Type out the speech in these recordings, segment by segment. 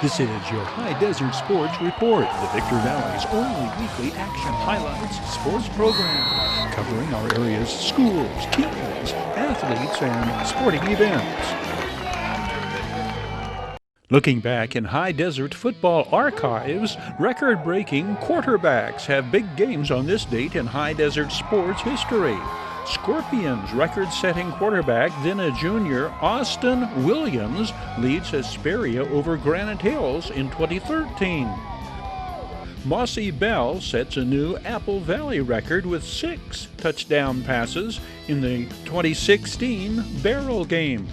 This is your High Desert Sports Report, the Victor Valley's only weekly action highlights sports program, covering our area's schools, teams, athletes, and sporting events. Looking back in High Desert football archives, record-breaking quarterbacks have big games on this date in High Desert sports history. Scorpions record-setting quarterback, then a junior, Austin Williams, leads Hesperia over Granite Hills in 2013. Mossy Bell sets a new Apple Valley record with 6 touchdown passes in the 2016 Barrel game.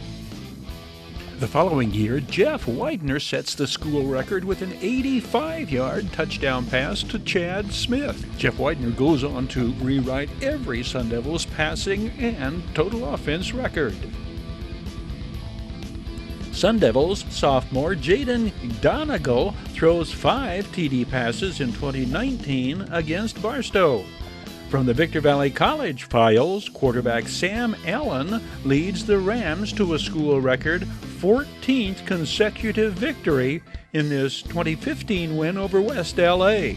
The following year, Jeff Widener sets the school record with an 85-yard touchdown pass to Chad Smith. Jeff Widener goes on to rewrite every Sun Devils passing and total offense record. Sun Devils sophomore Jaden Donegal throws 5 TD passes in 2019 against Barstow. From the Victor Valley College files, quarterback Sam Allen leads the Rams to a school record 14th consecutive victory in this 2015 win over West LA.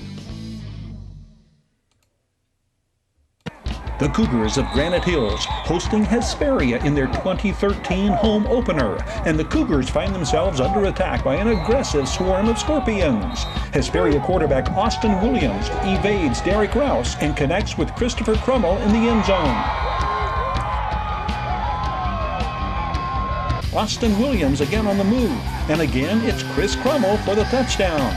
The Cougars of Granite Hills hosting Hesperia in their 2013 home opener, and the Cougars find themselves under attack by an aggressive swarm of Scorpions. Hesperia quarterback Austin Williams evades Derek Rouse and connects with Christopher Crummell in the end zone. Austin Williams again on the move, and again it's Chris Crummell for the touchdown.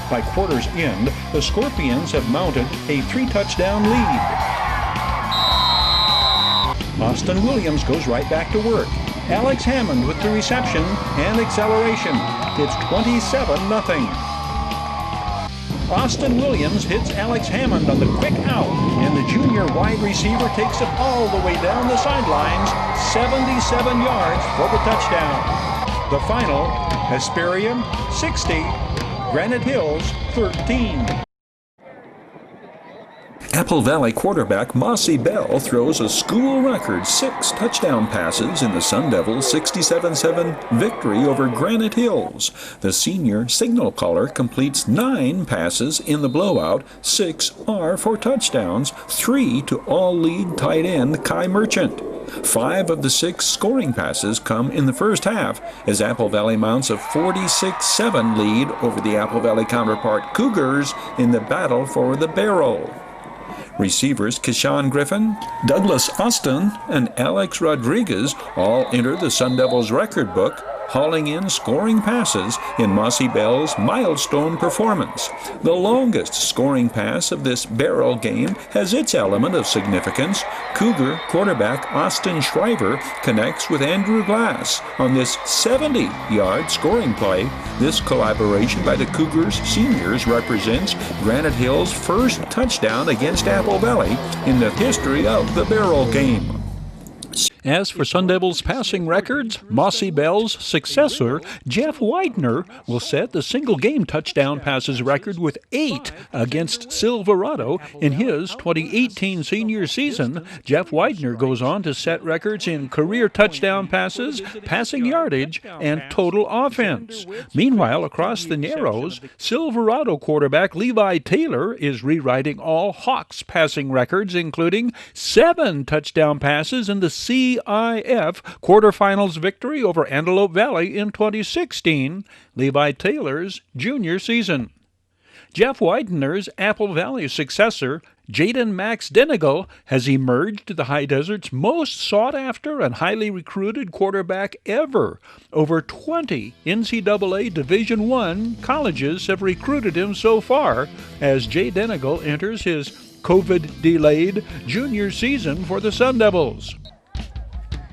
By quarter's end, the Scorpions have mounted a 3-touchdown lead. Austin Williams goes right back to work. Alex Hammond with the reception and acceleration. It's 27-0. Austin Williams hits Alex Hammond on the quick out, and the junior wide receiver takes it all the way down the sidelines, 77 yards for the touchdown. The final, Hesperia 60, Granite Hills 13. Apple Valley quarterback Mossy Bell throws a school record 6 touchdown passes in the Sun Devils' 67-7 victory over Granite Hills. The senior signal caller completes 9 passes in the blowout. 6 are for touchdowns, 3 to all-lead tight end Kai Merchant. 5 of the 6 scoring passes come in the first half as Apple Valley mounts a 46-7 lead over the Apple Valley counterpart Cougars in the battle for the Barrel. Receivers Keshawn Griffin, Douglas Austin, and Alex Rodriguez all enter the Sun Devils record book, hauling in scoring passes in Mossy Bell's milestone performance. The longest scoring pass of this Barrel game has its element of significance. Cougar quarterback Austin Shriver connects with Andrew Glass on this 70-yard scoring play. This collaboration by the Cougars seniors represents Granite Hills' first touchdown against Apple Valley in the history of the Barrel game. As for Sun Devils passing records, Mossy Bell's successor, Jeff Widener, will set the single-game touchdown passes record with 8 against Silverado in his 2018 senior season. Jeff Widener goes on to set records in career touchdown passes, passing yardage, and total offense. Meanwhile, across the Narrows, Silverado quarterback Levi Taylor is rewriting all Hawks passing records, including 7 touchdown passes in the CIF quarterfinals victory over Antelope Valley in 2016, Levi Taylor's junior season. Jeff Widener's Apple Valley successor, Jaden Max Donegal, has emerged the High Desert's most sought-after and highly recruited quarterback ever. Over 20 NCAA Division I colleges have recruited him so far, as Jay Donegal enters his COVID-delayed junior season for the Sun Devils.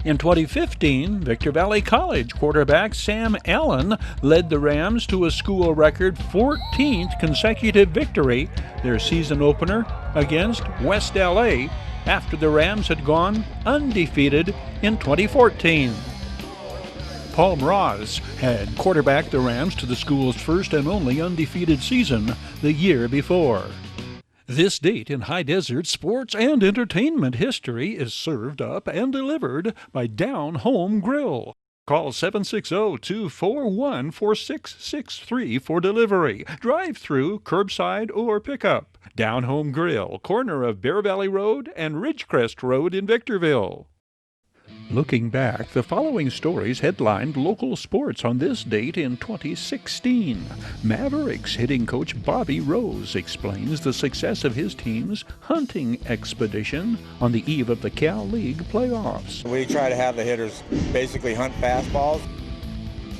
In 2015, Victor Valley College quarterback Sam Allen led the Rams to a school record 14th consecutive victory, their season opener against West LA, after the Rams had gone undefeated in 2014. Paul Mraz had quarterbacked the Rams to the school's first and only undefeated season the year before. This date in High Desert sports and entertainment history is served up and delivered by Down Home Grill. Call 760-241-4663 for delivery, drive-through, curbside, or pickup. Down Home Grill, corner of Bear Valley Road and Ridgecrest Road in Victorville. Looking back, the following stories headlined local sports on this date in 2016. Mavericks hitting coach Bobby Rose explains the success of his team's hunting expedition on the eve of the Cal League playoffs. We try to have the hitters basically hunt fastballs.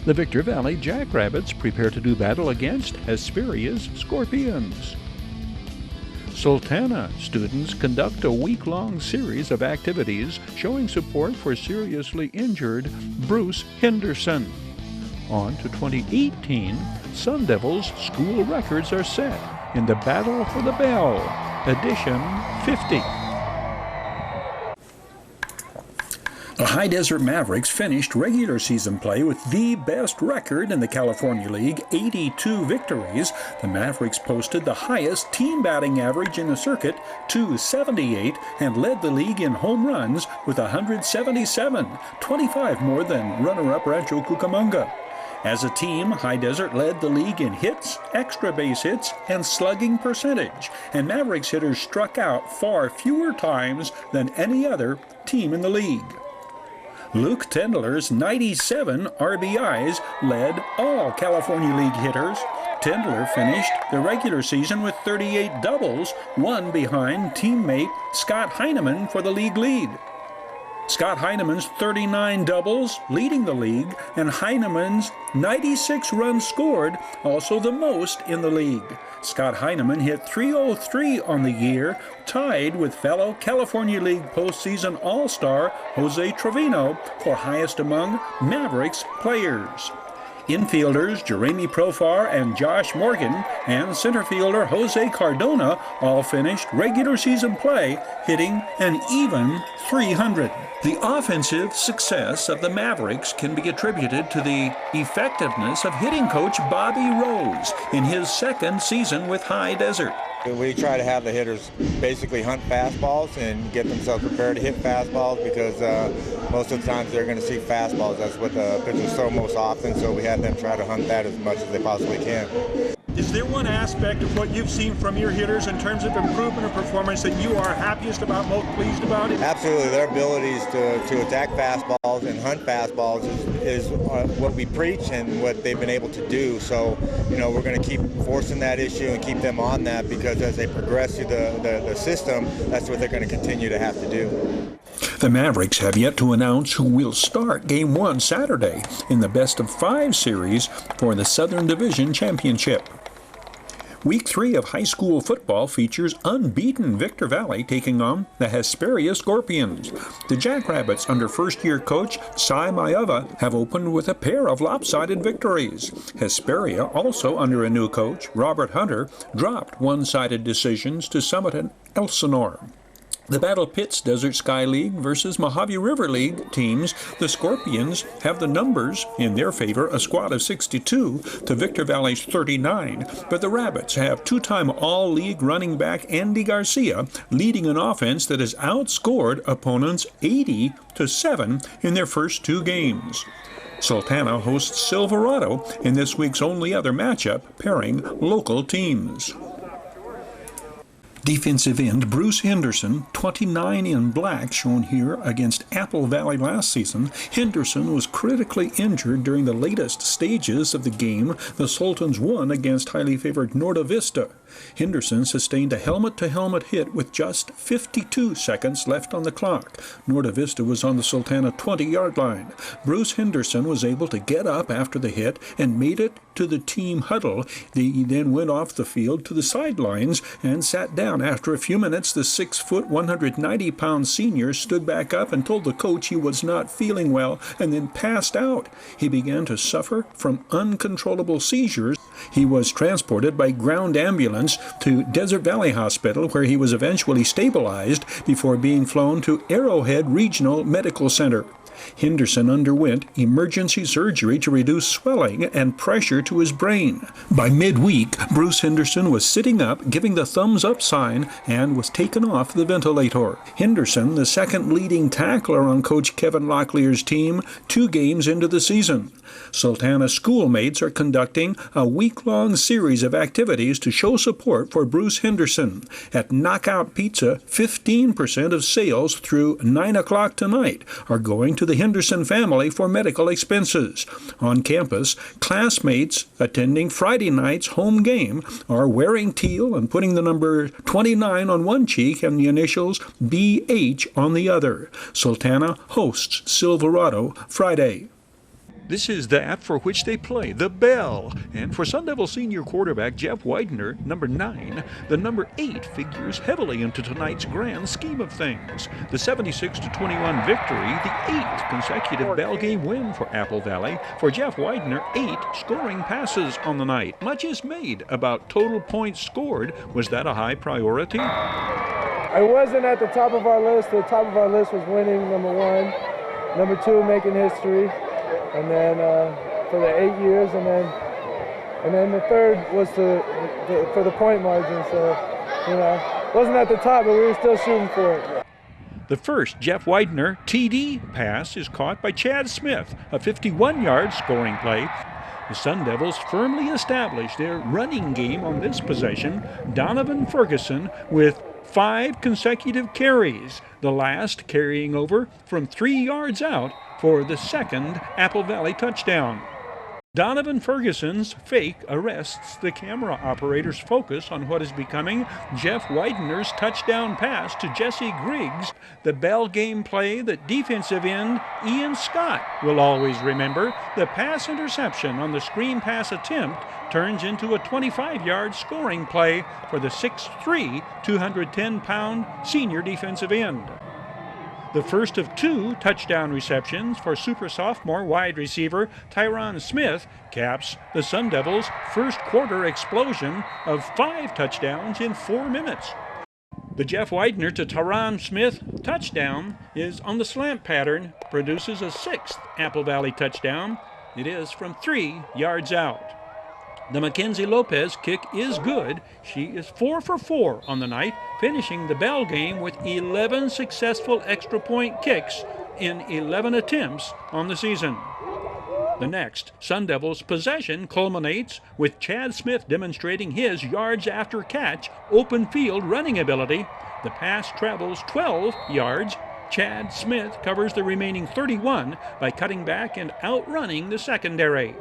The Victor Valley Jackrabbits prepare to do battle against Hesperia's Scorpions. Sultana students conduct a week-long series of activities showing support for seriously injured Bruce Henderson. On to 2018, Sun Devils school records are set in the Battle for the Bell, edition 50. The High Desert Mavericks finished regular season play with the best record in the California League, 82 victories. The Mavericks posted the highest team batting average in the circuit, 278, and led the league in home runs with 177, 25 more than runner-up Rancho Cucamonga. As a team, High Desert led the league in hits, extra base hits, and slugging percentage, and Mavericks hitters struck out far fewer times than any other team in the league. Luke Tendler's 97 RBIs led all California League hitters. Tendler finished the regular season with 38 doubles, one behind teammate Scott Heineman for the league lead. Scott Heineman's 39 doubles leading the league, and Heineman's 96 runs scored, also the most in the league. Scott Heineman hit .303 on the year, tied with fellow California League postseason All-Star Jose Trevino for highest among Mavericks players. Infielders Jeremy Profar and Josh Morgan and center fielder Jose Cardona all finished regular season play hitting an even .300. The offensive success of the Mavericks can be attributed to the effectiveness of hitting coach Bobby Rose in his second season with High Desert. We try to have the hitters basically hunt fastballs and get themselves prepared to hit fastballs because most of the times they're going to see fastballs. That's what the pitchers throw most often, so we have them try to hunt that as much as they possibly can. Is there one aspect of what you've seen from your hitters in terms of improvement of performance that you are happiest about, most pleased about? Absolutely. Their abilities to attack fastballs and hunt fastballs is what we preach and what they've been able to do. So, we're going to keep forcing that issue and keep them on that because as they progress through the system, that's what they're going to continue to have to do. The Mavericks have yet to announce who will start Game 1 Saturday in the best-of-5 series for the Southern Division Championship. Week 3 of high school football features unbeaten Victor Valley taking on the Hesperia Scorpions. The Jackrabbits under first-year coach Cy Mayava have opened with a pair of lopsided victories. Hesperia, also under a new coach, Robert Hunter, dropped one-sided decisions to Summit and Elsinore. The battle pits Desert Sky League versus Mojave River League teams. The Scorpions have the numbers in their favor, a squad of 62 to Victor Valley's 39, but the Rabbits have two-time All-League running back Andy Garcia leading an offense that has outscored opponents 80-7 in their first two games. Sultana hosts Silverado in this week's only other matchup, pairing local teams. Defensive end Bruce Henderson, 29 in black, shown here against Apple Valley last season. Henderson was critically injured during the latest stages of the game the Sultans won against highly favored Norte Vista. Henderson sustained a helmet-to-helmet hit with just 52 seconds left on the clock. Norte Vista was on the Sultana 20-yard line. Bruce Henderson was able to get up after the hit and made it to the team huddle. He then went off the field to the sidelines and sat down. After a few minutes, the 6-foot, 190-pound senior stood back up and told the coach he was not feeling well and then passed out. He began to suffer from uncontrollable seizures. He was transported by ground ambulance to Desert Valley Hospital, where he was eventually stabilized before being flown to Arrowhead Regional Medical Center. Henderson underwent emergency surgery to reduce swelling and pressure to his brain. By midweek, Bruce Henderson was sitting up, giving the thumbs up sign, and was taken off the ventilator. Henderson, the second leading tackler on Coach Kevin Locklear's team, 2 games into the season. Sultana schoolmates are conducting a week-long series of activities to show support for Bruce Henderson. At Knockout Pizza, 15% of sales through 9 o'clock tonight are going to the Henderson family for medical expenses. On campus, classmates attending Friday night's home game are wearing teal and putting the number 29 on one cheek and the initials BH on the other. Sultana hosts Silverado Friday. This is the app for which they play, the bell. And for Sun Devil senior quarterback Jeff Widener, number 9, the number 8 figures heavily into tonight's grand scheme of things. The 76-21 victory, the 8th consecutive bell game win for Apple Valley. For Jeff Widener, 8 scoring passes on the night. Much is made about total points scored. Was that a high priority? I wasn't at the top of our list. The top of our list was winning, number 1. Number 2, making history. And then for the 8 years, and then the third was for the point margin. So, wasn't at the top, but we were still shooting for it. The first Jeff Widener TD pass is caught by Chad Smith, a 51-yard scoring play. The Sun Devils firmly established their running game on this possession. Donovan Ferguson with 5 consecutive carries, the last carrying over from 3 yards out for the second Apple Valley touchdown. Donovan Ferguson's fake arrests the camera operator's focus on what is becoming Jeff Widener's touchdown pass to Jesse Griggs, the bell game play that defensive end Ian Scott will always remember. The pass interception on the screen pass attempt turns into a 25-yard scoring play for the 6'3", 210-pound senior defensive end. The first of 2 touchdown receptions for super sophomore wide receiver Tyron Smith caps the Sun Devils' first quarter explosion of 5 touchdowns in 4 minutes. The Jeff Widener to Tyron Smith touchdown is on the slant pattern, produces a 6th Apple Valley touchdown. It is from 3 yards out. The Mackenzie Lopez kick is good. She is 4 for 4 on the night, finishing the bell game with 11 successful extra point kicks in 11 attempts on the season. The next Sun Devils possession culminates with Chad Smith demonstrating his yards after catch open field running ability. The pass travels 12 yards. Chad Smith covers the remaining 31 by cutting back and outrunning the secondary.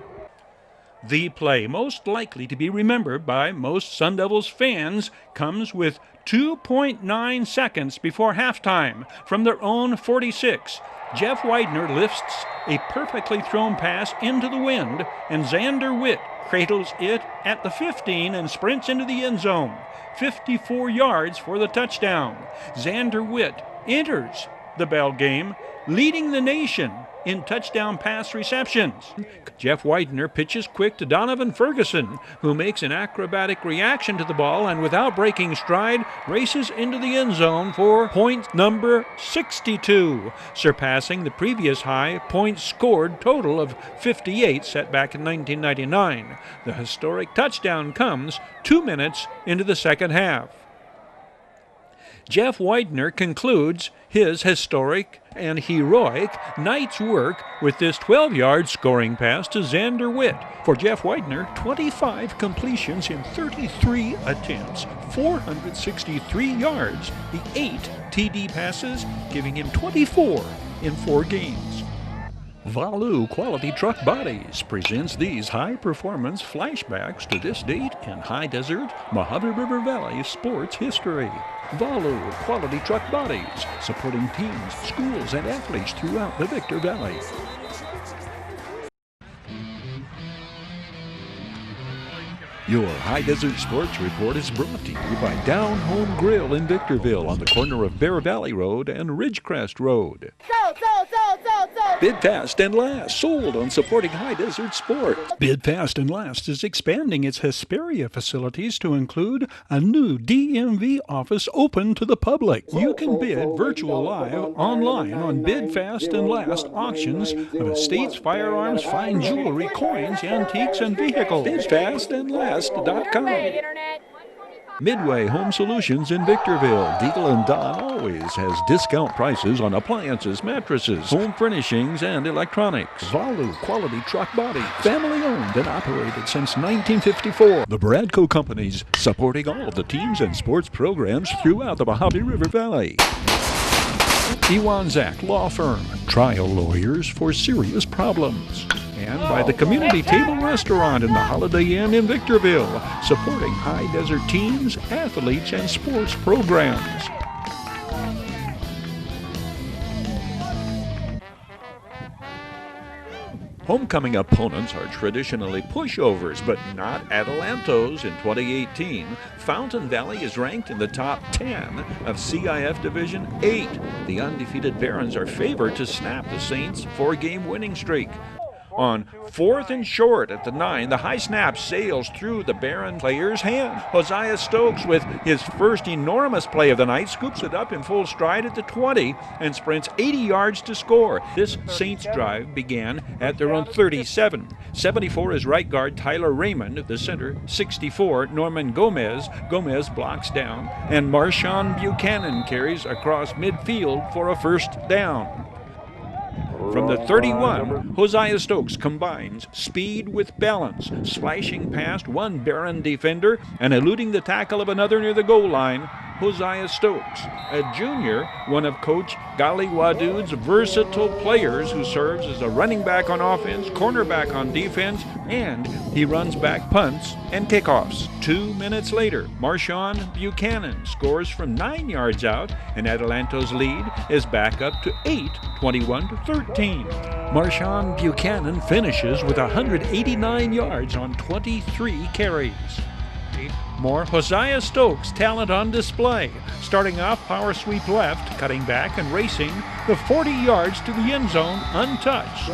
The play most likely to be remembered by most Sun Devils fans comes with 2.9 seconds before halftime from their own 46. Jeff Widener lifts a perfectly thrown pass into the wind, and Xander Witt cradles it at the 15 and sprints into the end zone. 54 yards for the touchdown. Xander Witt enters the bell game, leading the nation in touchdown pass receptions. Jeff Widener pitches quick to Donovan Ferguson, who makes an acrobatic reaction to the ball and without breaking stride, races into the end zone for point number 62, surpassing the previous high points scored total of 58 set back in 1999. The historic touchdown comes 2 minutes into the second half. Jeff Widener concludes his historic and heroic night's work with this 12-yard scoring pass to Xander Witt. For Jeff Widener, 25 completions in 33 attempts, 463 yards, the 8 TD passes, giving him 24 in 4 games. Valu Quality Truck Bodies presents these high-performance flashbacks to this date in High Desert, Mojave River Valley sports history. Valu Quality Truck Bodies, supporting teams, schools, and athletes throughout the Victor Valley. Your High Desert Sports Report is brought to you by Down Home Grill in Victorville on the corner of Bear Valley Road and Ridgecrest Road. Go, go, go, go, go! Bid fast and last, sold on supporting High Desert Sport. Bid fast and last is expanding its Hesperia facilities to include a new DMV office open to the public. You can bid virtual live online on Bid Fast and Last auctions of estates, firearms, fine jewelry, coins, antiques, and vehicles. BidFastAndLast.com. Midway Home Solutions in Victorville. Deagle and Don always has discount prices on appliances, mattresses, home furnishings, and electronics. Valu quality truck body. Family owned and operated since 1954. The Bradco Companies, supporting all of the teams and sports programs throughout the Mojave River Valley. Iwanzak Law Firm, trial lawyers for serious problems. And by the Community Table Restaurant in the Holiday Inn in Victorville, supporting High Desert teams, athletes, and sports programs. Homecoming opponents are traditionally pushovers, but not Atalantos in 2018. Fountain Valley is ranked in the top 10 of CIF Division 8. The undefeated Barons are favored to snap the Saints' 4-game winning streak. On 4th and short at the 9, the high snap sails through the Baron player's hand. Hosea Stokes, with his first enormous play of the night, scoops it up in full stride at the 20 and sprints 80 yards to score. This Saints drive began at their own 37. 74 is right guard Tyler Raymond. The center, 64, Norman Gomez. Gomez blocks down, and Marshawn Buchanan carries across midfield for a first down. From the 31, Hosea Stokes combines speed with balance, slashing past one Baron defender and eluding the tackle of another near the goal line. Hosea Stokes, a junior, one of Coach Gali Wadood's versatile players who serves as a running back on offense, cornerback on defense, and he runs back punts and kickoffs. 2 minutes later, Marshawn Buchanan scores from 9 yards out, and Atalanto's lead is back up to 8, 21-13. Marshawn Buchanan finishes with 189 yards on 23 carries. More Hosea Stokes talent on display. Starting off power sweep left, cutting back and racing the 40 yards to the end zone untouched.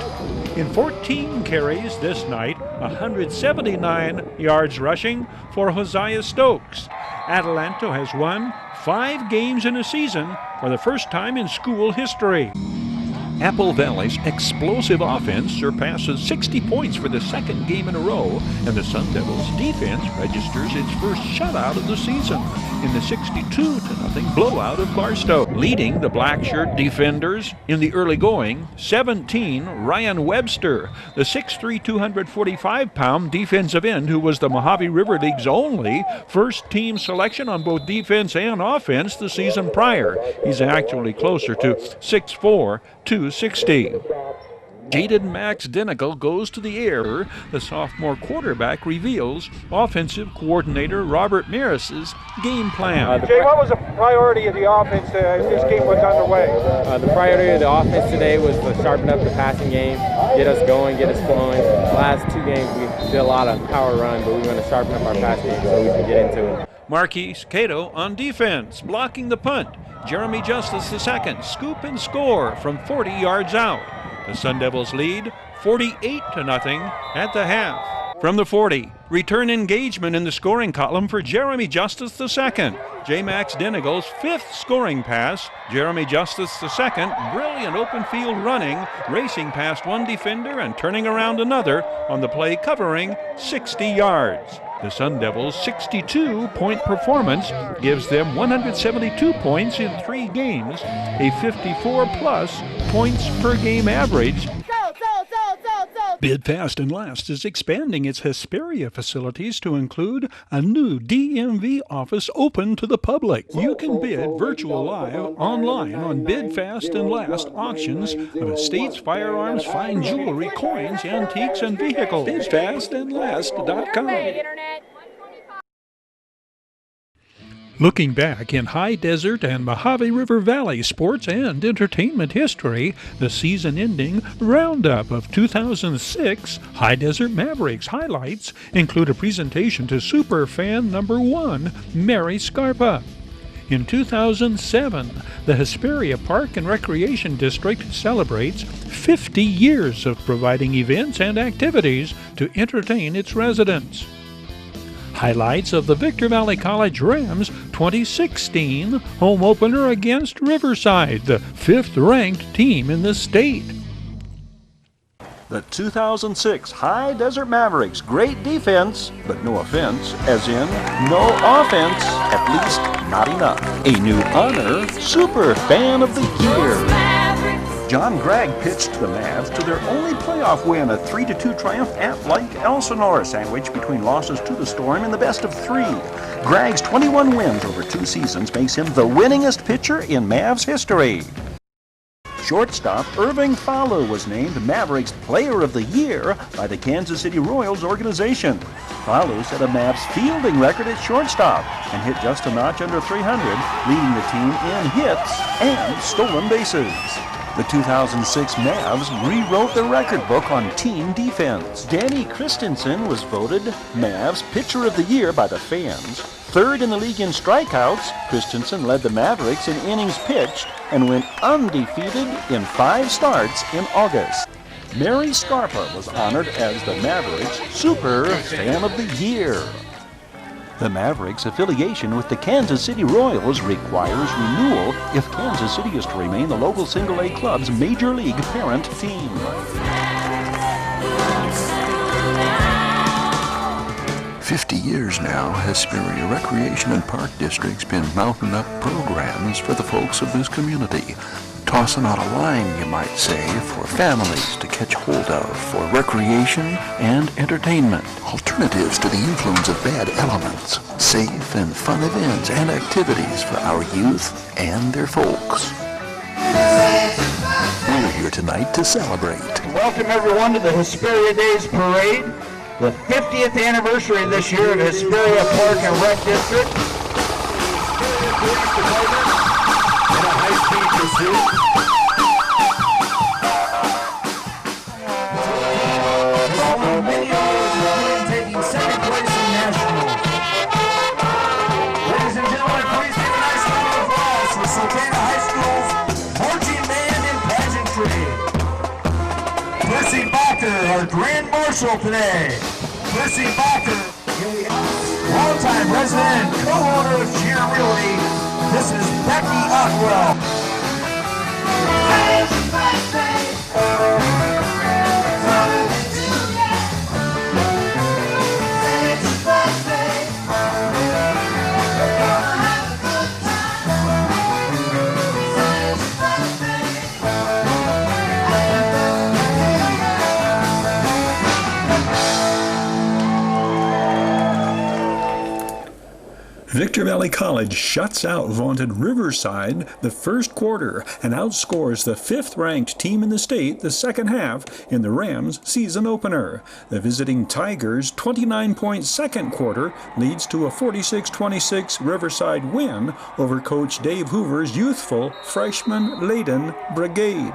In 14 carries this night, 179 yards rushing for Hosea Stokes. Atalanto has won 5 games in a season for the first time in school history. Apple Valley's explosive offense surpasses 60 points for the second game in a row, and the Sun Devils' defense registers its first shutout of the season in the 62-0 blowout of Barstow. Leading the black shirt defenders in the early going, 17, Ryan Webster, the 6'3", 245-pound defensive end who was the Mojave River League's only first-team selection on both defense and offense the season prior. He's actually closer to 6'4", 260. Jaden Max Denigal goes to the air. The sophomore quarterback reveals offensive coordinator Robert Maris's game plan. Jay, what was the priority of the offense as this game was underway? The priority of the offense today was to sharpen up the passing game, get us going, get us flowing. The last 2 games we did a lot of power run, but we want to sharpen up our pass game so we can get into it. Marquise Cato on defense, blocking the punt. Jeremy Justice II, scoop and score from 40 yards out. The Sun Devils lead 48-0 at the half. From the 40, return engagement in the scoring column for Jeremy Justice II. J. Max Denigal's 5th scoring pass. Jeremy Justice II, brilliant open field running, racing past one defender and turning around another on the play covering 60 yards. The Sun Devils' 62-point performance gives them 172 points in 3 games, a 54-plus points per game average. Bid Fast and Last is expanding its Hesperia facilities to include a new DMV office open to the public. You can bid virtual live online on Bid Fast and Last auctions of estates, firearms, fine jewelry, coins, antiques, and vehicles. BidFastAndLast.com. Looking back in High Desert and Mojave River Valley sports and entertainment history, the season-ending roundup of 2006 High Desert Mavericks highlights include a presentation to Superfan number 1, Mary Scarpa. In 2007, the Hesperia Park and Recreation District celebrates 50 years of providing events and activities to entertain its residents. Highlights of the Victor Valley College Rams 2016 home opener against Riverside, the 5th-ranked team in the state. The 2006 High Desert Mavericks, great defense, but no offense, as in no offense, at least not enough. A new honor, Super Fan of the Year. John Gregg pitched the Mavs to their only playoff win, a 3-2 triumph at Lake Elsinore, sandwiched between losses to the Storm in the best of 3. Gregg's 21 wins over 2 seasons makes him the winningest pitcher in Mavs history. Shortstop Irving Fowler was named Mavericks Player of the Year by the Kansas City Royals organization. Fowler set a Mavs fielding record at shortstop and hit just a notch under 300, leading the team in hits and stolen bases. The 2006 Mavs rewrote the record book on team defense. Danny Christensen was voted Mavs Pitcher of the Year by the fans. 3rd in the league in strikeouts, Christensen led the Mavericks in innings pitched and went undefeated in 5 starts in August. Mary Scarpa was honored as the Mavericks Super Fan of the Year. The Mavericks' affiliation with the Kansas City Royals requires renewal if Kansas City is to remain the local single-A club's major league parent team. 50 years now, Hesperia Recreation and Park District's been mounting up programs for the folks of this community. Tossing out a line, you might say, for families to catch hold of for recreation and entertainment. Alternatives to the influence of bad elements. Safe and fun events and activities for our youth and their folks. We're here tonight to celebrate. Welcome everyone to the Hesperia Days Parade, the 50th anniversary this year of Hesperia Park and Rec District. In a high-speed pursuit. Many others taking second place in nationals. Ladies and gentlemen, please give a nice round of applause for Sultana High School's marching band and pageantry. Percy Bacher, our Grand Marshal today. Percy Bacher, longtime resident and co-owner of Cheer Realty. This is Becky Otwell. Victor Valley College shuts out vaunted Riverside the first quarter and outscores the 5th-ranked team in the state the second half in the Rams' season opener. The visiting Tigers' 29-point second quarter leads to a 46-26 Riverside win over Coach Dave Hoover's youthful freshman-laden brigade.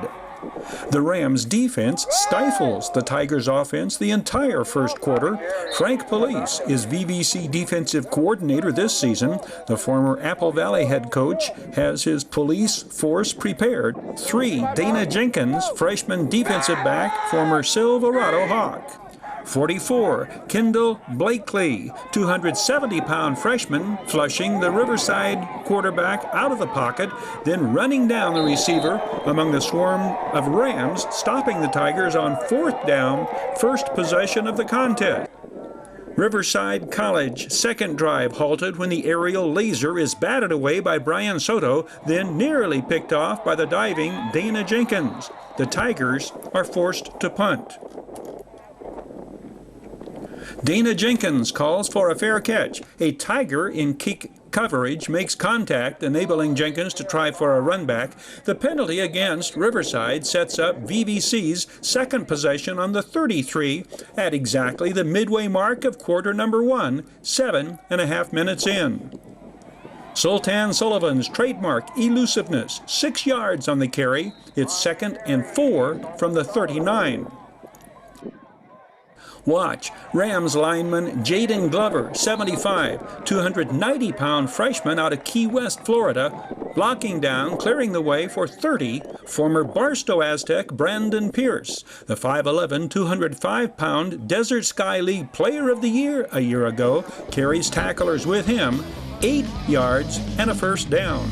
The Rams' defense stifles the Tigers' offense the entire first quarter. Frank Police is VVC defensive coordinator this season. The former Apple Valley head coach has his police force prepared. 3, Dana Jenkins, freshman defensive back, former Silverado Hawk. 44, Kendall Blakely, 270-pound freshman, flushing the Riverside quarterback out of the pocket, then running down the receiver among the swarm of Rams, stopping the Tigers on 4th down, first possession of the contest. Riverside College second drive halted when the aerial laser is batted away by Brian Soto, then nearly picked off by the diving Dana Jenkins. The Tigers are forced to punt. Dana Jenkins calls for a fair catch. A Tiger in kick coverage makes contact, enabling Jenkins to try for a run back. The penalty against Riverside sets up VVC's second possession on the 33 at exactly the midway mark of quarter number 1, 7.5 minutes in. Sultan Sullivan's trademark elusiveness, 6 yards on the carry. It's 2nd and 4 from the 39. Watch Rams lineman Jaden Glover, 75, 290-pound freshman out of Key West, Florida, blocking down, clearing the way for 30, former Barstow Aztec Brandon Pierce, the 5'11", 205-pound Desert Sky League Player of the Year a year ago, carries tacklers with him, 8 yards and a first down.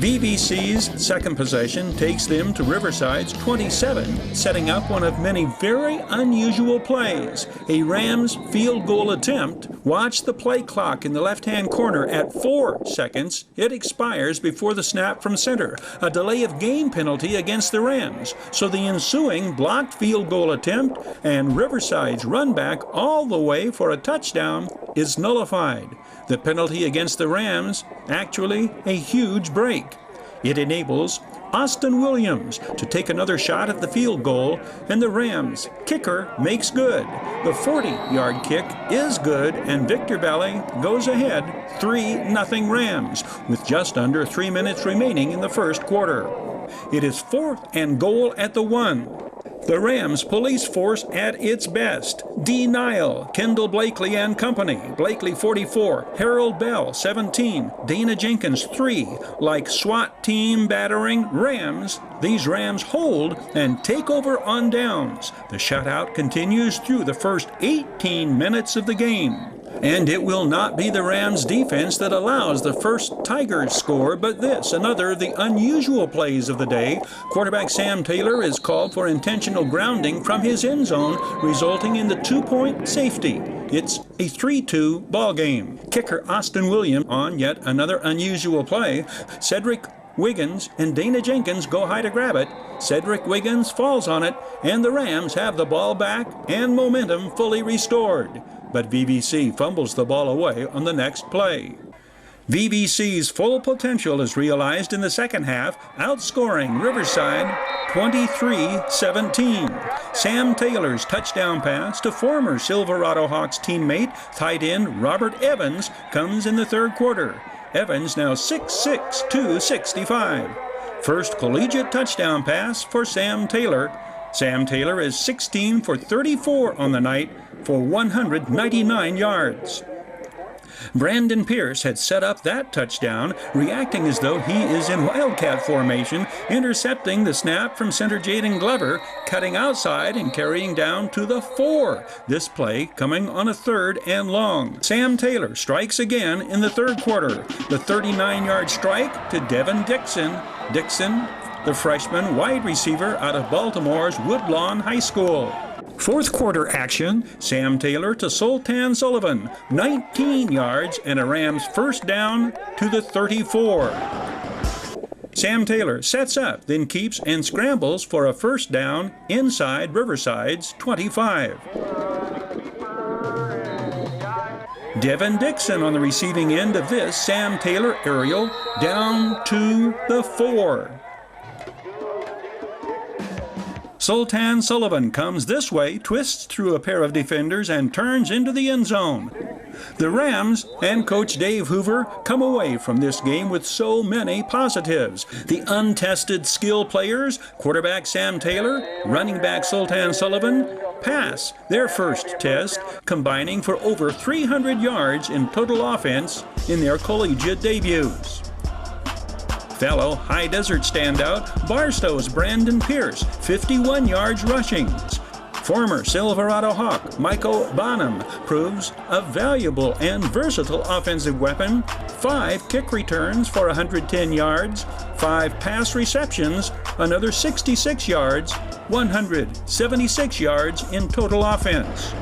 VBC's second possession takes them to Riverside's 27, setting up one of many very unusual plays. A Rams field goal attempt. Watch the play clock in the left-hand corner at 4 seconds. It expires before the snap from center. A delay of game penalty against the Rams. So the ensuing blocked field goal attempt and Riverside's run back all the way for a touchdown is nullified. The penalty against the Rams, actually a huge break. It enables Austin Williams to take another shot at the field goal, and the Rams kicker makes good. The 40-yard kick is good, and Victor Valley goes ahead 3-0 Rams, with just under 3 minutes remaining in the first quarter. It is 4th and goal at the 1. The Rams police force at its best. D. Nile, Kendall Blakely and Company. Blakely 44, Harold Bell 17, Dana Jenkins 3. Like SWAT team battering Rams, these Rams hold and take over on downs. The shutout continues through the first 18 minutes of the game. And it will not be the Rams' defense that allows the first Tigers score, but this, another of the unusual plays of the day. Quarterback Sam Taylor is called for intentional grounding from his end zone, resulting in the 2-point safety. It's a 3-2 ball game. Kicker Austin Williams on yet another unusual play. Cedric Wiggins and Dana Jenkins go high to grab it. Cedric Wiggins falls on it, and the Rams have the ball back and momentum fully restored. But VBC fumbles the ball away on the next play. VBC's full potential is realized in the second half, outscoring Riverside 23-17. Sam Taylor's touchdown pass to former Silverado Hawks teammate, tight end Robert Evans, comes in the third quarter. Evans now 6'6", 265. First collegiate touchdown pass for Sam Taylor. Sam Taylor is 16 for 34 on the night for 199 yards. Brandon Pierce had set up that touchdown, reacting as though he is in wildcat formation, intercepting the snap from center Jaden Glover, cutting outside and carrying down to the 4. This play coming on a 3rd and long. Sam Taylor strikes again in the third quarter. The 39-yard strike to Devin Dixon. Dixon, the freshman wide receiver out of Baltimore's Woodlawn High School. Fourth quarter action, Sam Taylor to Sultan Sullivan, 19 yards and a Rams first down to the 34. Sam Taylor sets up, then keeps and scrambles for a first down inside Riverside's 25. Devin Dixon on the receiving end of this Sam Taylor aerial down to the 4. Sultan Sullivan comes this way, twists through a pair of defenders, and turns into the end zone. The Rams and Coach Dave Hoover come away from this game with so many positives. The untested skill players, quarterback Sam Taylor, running back Sultan Sullivan, pass their first test, combining for over 300 yards in total offense in their collegiate debuts. Fellow High Desert standout, Barstow's Brandon Pierce, 51 yards rushing. Former Silverado Hawk Michael Bonham proves a valuable and versatile offensive weapon. 5 kick returns for 110 yards, 5 pass receptions, another 66 yards, 176 yards in total offense.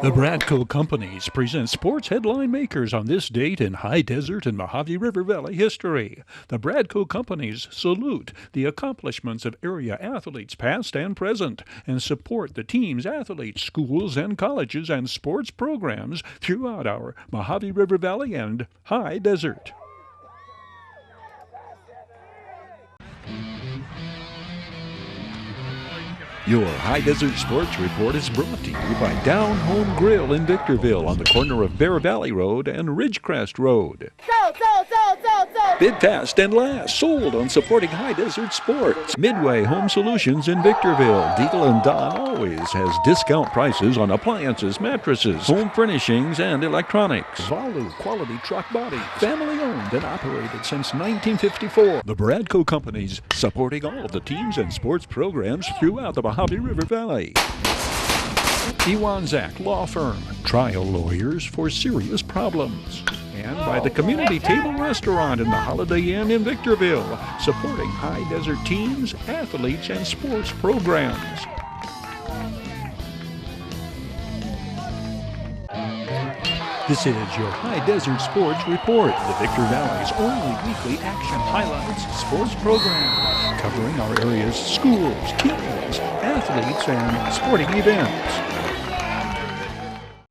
The Bradco Companies present sports headline makers on this date in High Desert and Mojave River Valley history. The Bradco Companies salute the accomplishments of area athletes past and present and support the teams, athletes, schools, and colleges and sports programs throughout our Mojave River Valley and High Desert. Your High Desert Sports Report is brought to you by Down Home Grill in Victorville on the corner of Bear Valley Road and Ridgecrest Road. Go, go, go, go, Bid fast and last. Sold on supporting High Desert Sports. Midway Home Solutions in Victorville. Deagle and Don always has discount prices on appliances, mattresses, home furnishings, and electronics. Valu Quality Truck Body. Family owned and operated since 1954. The Bradco Companies supporting all of the teams and sports programs throughout the Mojave River Valley. Iwanzak Law Firm. Trial lawyers for serious problems. And by the Community Table Restaurant in the Holiday Inn in Victorville, supporting High Desert teams, athletes, and sports programs. This is your High Desert Sports Report, the Victor Valley's only weekly action highlights sports program, covering our area's schools, teams, athletes, and sporting events.